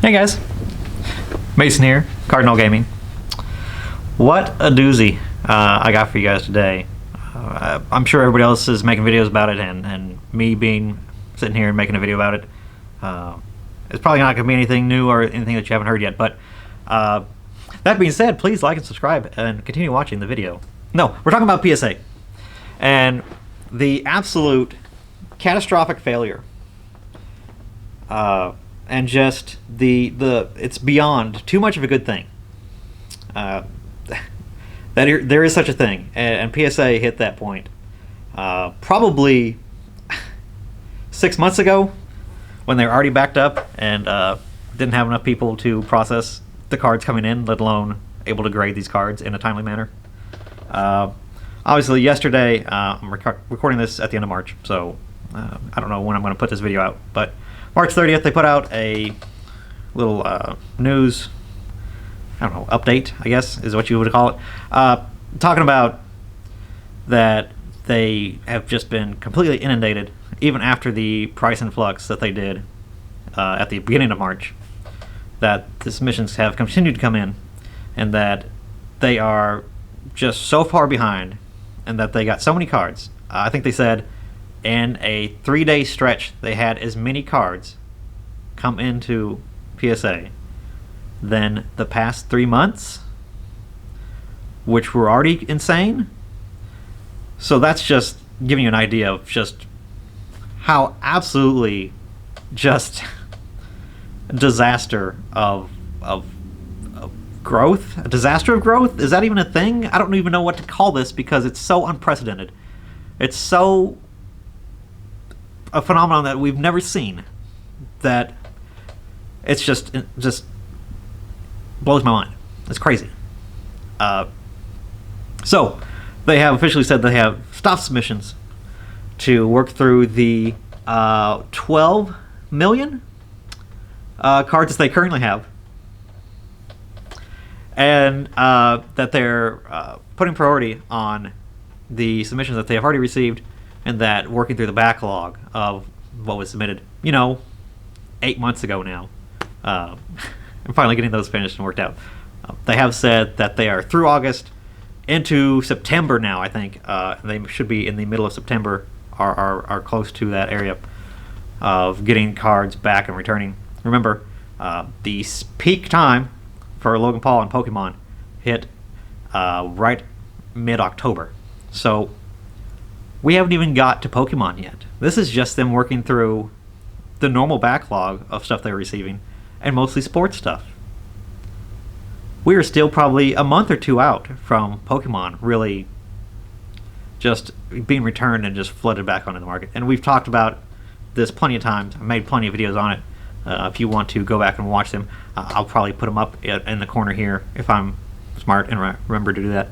Hey guys, Mason here, Cardinal Gaming. What a doozy I got for you guys today. I'm sure everybody else is making videos about it, and me being sitting here and making a video about it, it's probably not going to be anything new or anything that you haven't heard yet. But that being said, please like and subscribe and continue watching the video. No, we're talking about PSA and the absolute catastrophic failure. And just it's beyond too much of a good thing. There is such a thing, and PSA hit that point probably 6 months ago when they were already backed up and didn't have enough people to process the cards coming in, let alone able to grade these cards in a timely manner. Obviously, yesterday, I'm recording this at the end of March, so I don't know when I'm going to put this video out, but March 30th, they put out a little news, I don't know, update, I guess, is what you would call it, talking about that they have just been completely inundated, even after the price influx that they did at the beginning of March, that the submissions have continued to come in, and that they are just so far behind, and that they got so many cards. I think they said in a 3-day stretch, they had as many cards come into PSA than the past 3 months, which were already insane. So that's just giving you an idea of just how absolutely just a disaster of growth. A disaster of growth? Is that even a thing? I don't even know what to call this because it's so unprecedented. It's so a phenomenon that we've never seen, that it's just blows my mind. It's crazy. So they have officially said they have stopped submissions to work through the 12 million cards that they currently have, and that they're putting priority on the submissions that they have already received, and that working through the backlog of what was submitted, 8 months ago now, and finally getting those finished and worked out. They have said that they are through August into September now, I think. They should be in the middle of September, are close to that area of getting cards back and returning. Remember, the peak time for Logan Paul and Pokemon hit right mid-October. So we haven't even got to Pokemon yet. This is just them working through the normal backlog of stuff they're receiving, and mostly sports stuff. We are still probably a month or two out from Pokemon really just being returned and just flooded back onto the market. And we've talked about this plenty of times. I've made plenty of videos on it. If you want to go back and watch them, I'll probably put them up in the corner here if I'm smart and remember to do that.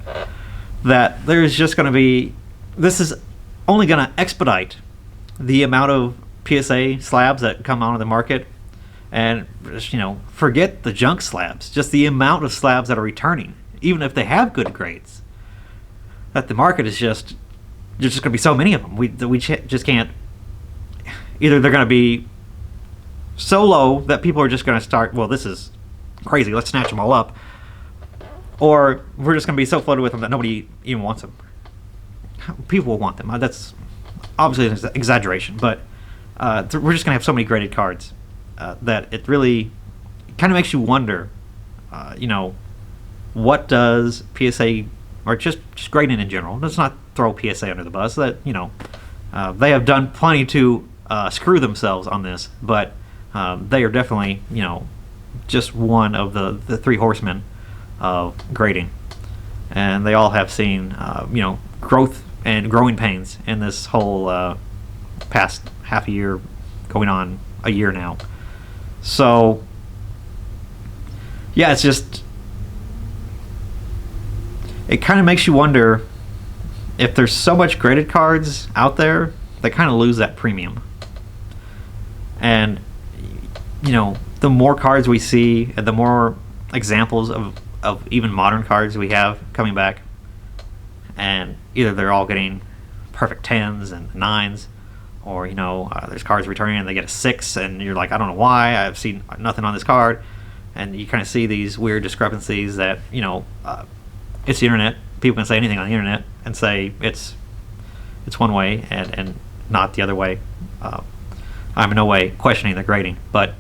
That there's just going to be, this is only going to expedite the amount of PSA slabs that come onto the market, and just, forget the junk slabs, just the amount of slabs that are returning, even if they have good grades, that the market is just, there's just going to be so many of them. We just can't, either they're going to be so low that people are just going to start, well, this is crazy, let's snatch them all up, or we're just going to be so flooded with them that nobody even wants them. People will want them. That's obviously an exaggeration, but we're just going to have so many graded cards that it really kind of makes you wonder, what does PSA, or just grading in general, let's not throw PSA under the bus, that, they have done plenty to screw themselves on this, but they are definitely, just one of the three horsemen of grading. And they all have seen, growth and growing pains in this whole past half a year, going on a year now. So yeah, it's just, it kind of makes you wonder if there's so much graded cards out there, they kind of lose that premium. And the more cards we see, and the more examples of even modern cards we have coming back, and either they're all getting perfect 10s and 9s, or there's cards returning and they get a 6, and you're like, I don't know why, I've seen nothing on this card, and you kind of see these weird discrepancies that it's the internet. People can say anything on the internet and say it's one way and not the other way. I'm in no way questioning the grading, but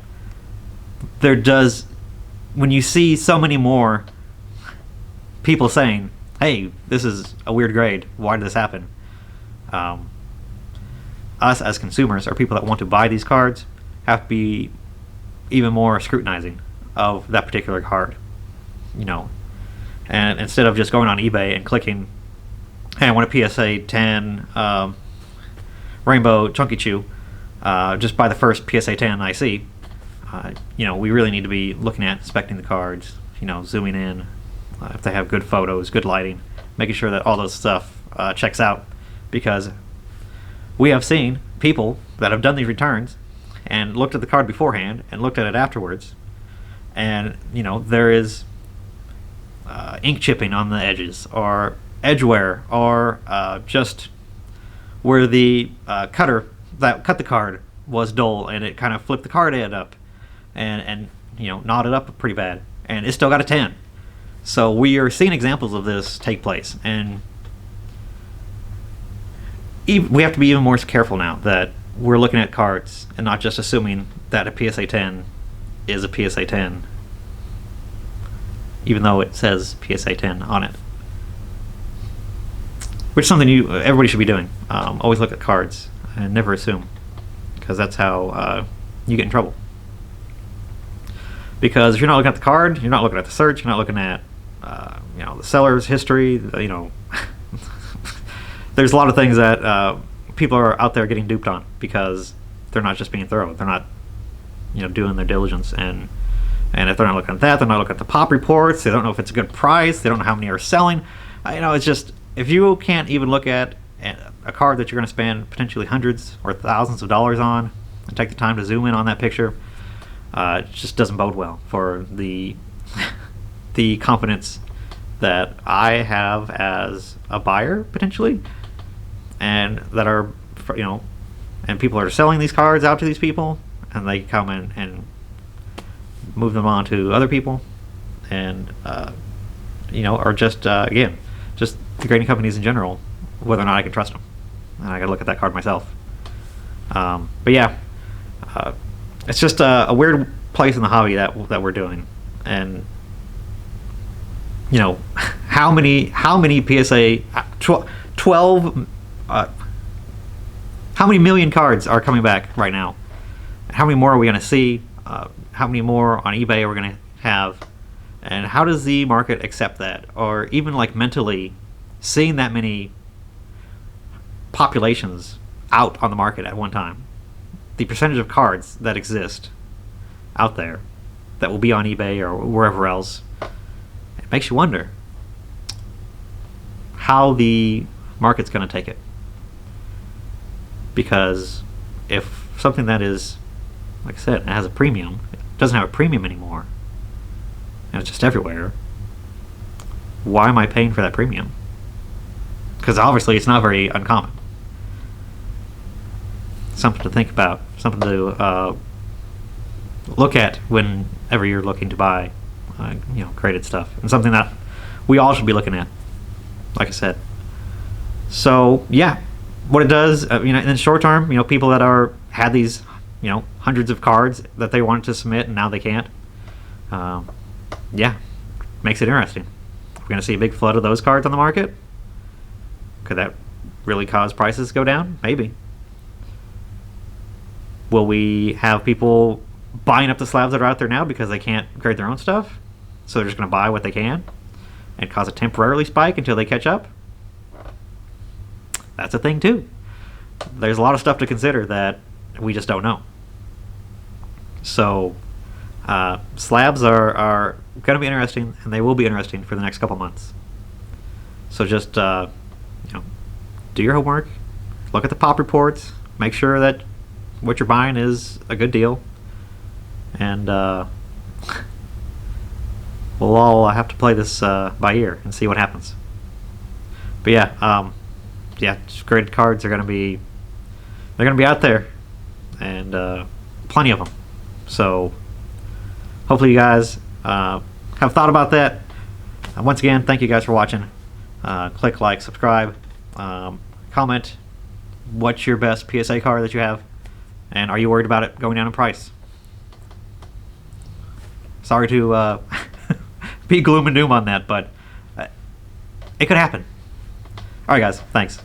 when you see so many more people saying, hey, this is a weird grade, why did this happen? Us as consumers, or people that want to buy these cards, have to be even more scrutinizing of that particular card. And instead of just going on eBay and clicking, hey, I want a PSA 10 Rainbow Chunky Chew, just buy the first PSA 10 I see. We really need to be looking at inspecting the cards, zooming in, if they have good photos, good lighting, making sure that all those stuff checks out, because we have seen people that have done these returns and looked at the card beforehand and looked at it afterwards, and there is ink chipping on the edges, or edge wear, or just where the cutter that cut the card was dull and it kind of flipped the card end up and knotted up pretty bad, and it still got a 10. So we are seeing examples of this take place, and we have to be even more careful now that we're looking at cards and not just assuming that a PSA 10 is a PSA 10, even though it says PSA 10 on it. Which is something everybody should be doing. Always look at cards and never assume, because that's how you get in trouble. Because if you're not looking at the card, you're not looking at the search, you're not looking at the seller's history. There's a lot of things that people are out there getting duped on because they're not just being thorough. They're not doing their diligence, and if they're not looking at that, they're not looking at the pop reports. They don't know if it's a good price. They don't know how many are selling. It's just, if you can't even look at a card that you're going to spend potentially hundreds or thousands of dollars on and take the time to zoom in on that picture, it just doesn't bode well for the confidence that I have as a buyer potentially, and that are and people are selling these cards out to these people, and they come in and move them on to other people, and or just again, just the grading companies in general, whether or not I can trust them. And I got to look at that card myself. But yeah, it's just a weird place in the hobby that we're doing, and how many PSA 12 how many million cards are coming back right now? How many more are we going to see? How many more on eBay are we going to have? And how does the market accept that? Or even mentally seeing that many populations out on the market at one time, the percentage of cards that exist out there that will be on eBay or wherever else, it makes you wonder how the market's going to take it. Because if something that is, like I said, it has a premium, it doesn't have a premium anymore, and it's just everywhere, why am I paying for that premium? Because obviously it's not very uncommon. Something to think about, something to look at whenever you're looking to buy graded stuff, and something that we all should be looking at, like I said. So yeah, what it does, in the short term, people that had these hundreds of cards that they wanted to submit and now they can't, makes it interesting. We're going to see a big flood of those cards on the market. Could that really cause prices to go down? Maybe. Will we have people buying up the slabs that are out there now because they can't grade their own stuff, so they're just going to buy what they can and cause a temporary spike until they catch up? That's a thing too. There's a lot of stuff to consider that we just don't know. So slabs are going to be interesting, and they will be interesting for the next couple months. So just do your homework, look at the pop reports, make sure that what you're buying is a good deal, and we'll all have to play this by ear and see what happens. But yeah, graded cards are going to be they're going to be out there, and plenty of them. So hopefully you guys have thought about that. Once again, thank you guys for watching. Click like, subscribe, comment what's your best PSA car that you have, and are you worried about it going down in price? Sorry to be gloom and doom on that, but it could happen. Alright guys, thanks.